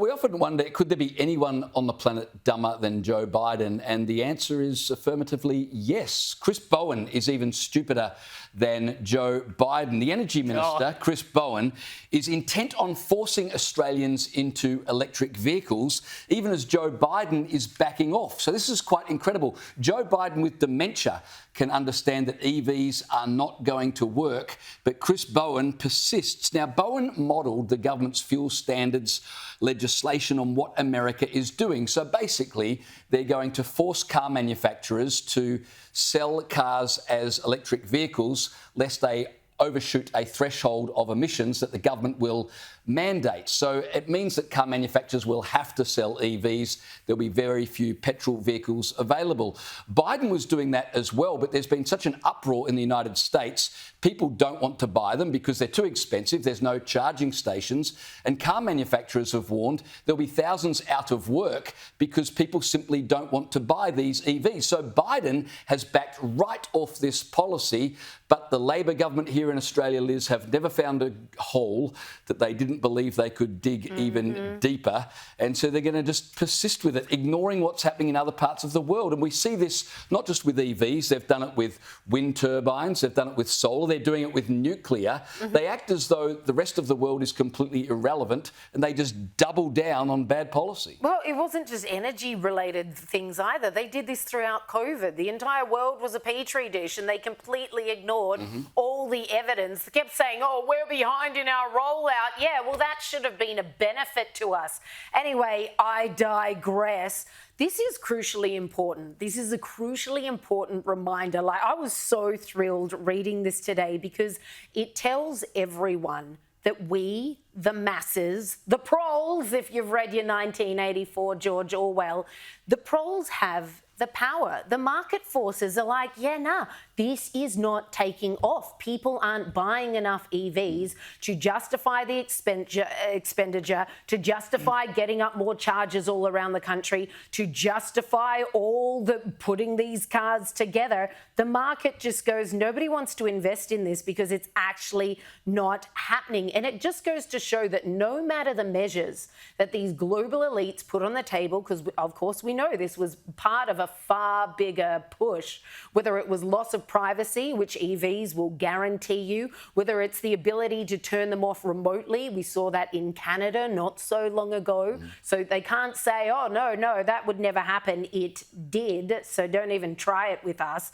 We often wonder, could there be anyone on the planet dumber than Joe Biden? And the answer is affirmatively yes. Chris Bowen is even stupider than Joe Biden. The Energy Minister, Chris Bowen, is intent on forcing Australians into electric vehicles, even as Joe Biden is backing off. So this is quite incredible. Joe Biden with dementia can understand that EVs are not going to work, but Chris Bowen persists. Now, Bowen modelled the government's fuel standards legislation on what America is doing. So basically, they're going to force car manufacturers to sell cars as electric vehicles lest they overshoot a threshold of emissions that the government will mandate. So it means that car manufacturers will have to sell EVs. There'll be very few petrol vehicles available. Biden was doing that as well, but there's been such an uproar in the United States. People don't want to buy them because they're too expensive. There's no charging stations. And car manufacturers have warned there'll be thousands out of work because people simply don't want to buy these EVs. So Biden has backed right off this policy, but the Labor government here in Australia, Liz, have never found a hole that they didn't believe they could dig even deeper. And so they're going to just persist with it, ignoring what's happening in other parts of the world. And we see this not just with EVs. They've done it with wind turbines. They've done it with solar. They're doing it with nuclear. They act as though the rest of the world is completely irrelevant, and they just double down on bad policy. Well, it wasn't just energy-related things either. They did this throughout COVID. The entire world was a petri dish, and they completely ignored all the evidence. They kept saying, oh, we're behind in our rollout. Yeah, well, that should have been a benefit to us. Anyway, I digress. This is crucially important. This is a crucially important reminder. Like, I was so thrilled reading this today because it tells everyone that we, the masses, the proles, if you've read your 1984 George Orwell, the proles have the power. The market forces are like, yeah, nah, this is not taking off. People aren't buying enough EVs to justify the expenditure, to justify getting up more charges all around the country, to justify all the putting these cars together. The market just goes, nobody wants to invest in this because it's actually not happening. And it just goes to show that no matter the measures that these global elites put on the table, because of course we know this was part of a far bigger push, whether it was loss of privacy, which EVs will guarantee you, whether it's the ability to turn them off remotely. We saw that in Canada not so long ago. So they can't say, oh, no, that would never happen. It did. So don't even try it with us.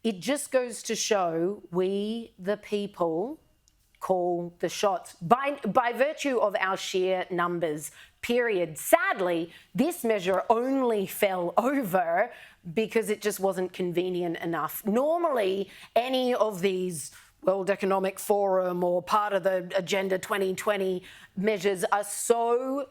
It just goes to show we, the people, call the shots by virtue of our sheer numbers, period. Sadly, this measure only fell over because it just wasn't convenient enough. Normally, any of these World Economic Forum or part of the Agenda 2020 measures are so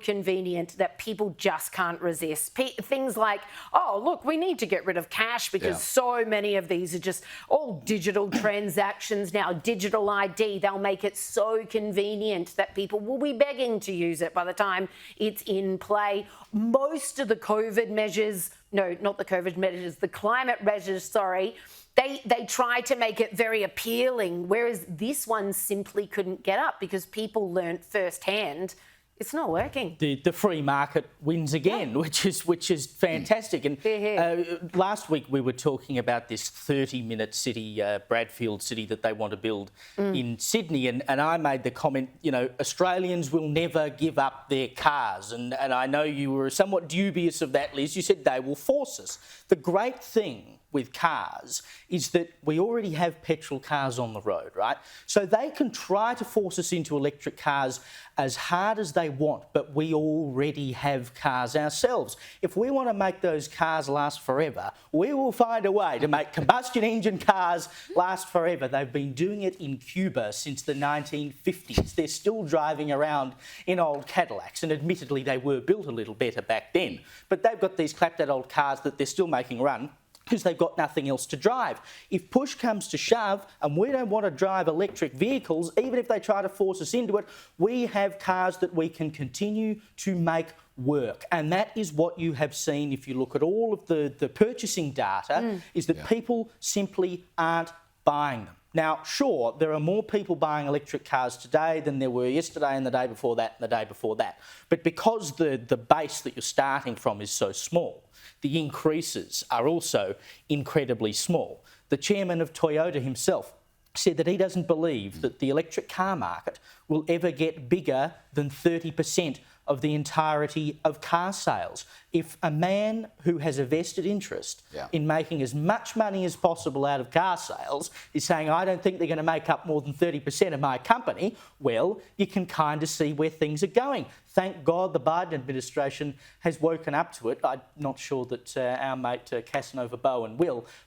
convenient that people just can't resist. Things like, oh, look, we need to get rid of cash because so many of these are just all digital transactions now, digital ID. They'll make it so convenient that people will be begging to use it by the time it's in play. Most of the COVID measures, no, not the COVID measures, the climate measures, sorry, They try to make it very appealing, whereas this one simply couldn't get up because people learnt firsthand it's not working. The free market wins again, which is fantastic. And last week we were talking about this 30-minute city, Bradfield City, that they want to build in Sydney. And I made the comment, you know, Australians will never give up their cars. And I know you were somewhat dubious of that, Liz. You said they will force us. The great thing with cars is that we already have petrol cars on the road, right? So they can try to force us into electric cars as hard as they want, but we already have cars ourselves. If we want to make those cars last forever, we will find a way to make combustion engine cars last forever. They've been doing it in Cuba since the 1950s. They're still driving around in old Cadillacs, and admittedly they were built a little better back then, but they've got these clapped-out old cars that they're still making run because they've got nothing else to drive. If push comes to shove and we don't want to drive electric vehicles, even if they try to force us into it, we have cars that we can continue to make work. And that is what you have seen if you look at all of the purchasing data, is that people simply aren't buying them. Now, sure, there are more people buying electric cars today than there were yesterday and the day before that and the day before that. But because the base that you're starting from is so small, the increases are also incredibly small. The chairman of Toyota himself said that he doesn't believe that the electric car market will ever get bigger than 30% of the entirety of car sales. If a man who has a vested interest in making as much money as possible out of car sales is saying, I don't think they're going to make up more than 30% of my company, well, you can kind of see where things are going. Thank God the Biden administration has woken up to it. I'm not sure that our mate Casanova Bowen will,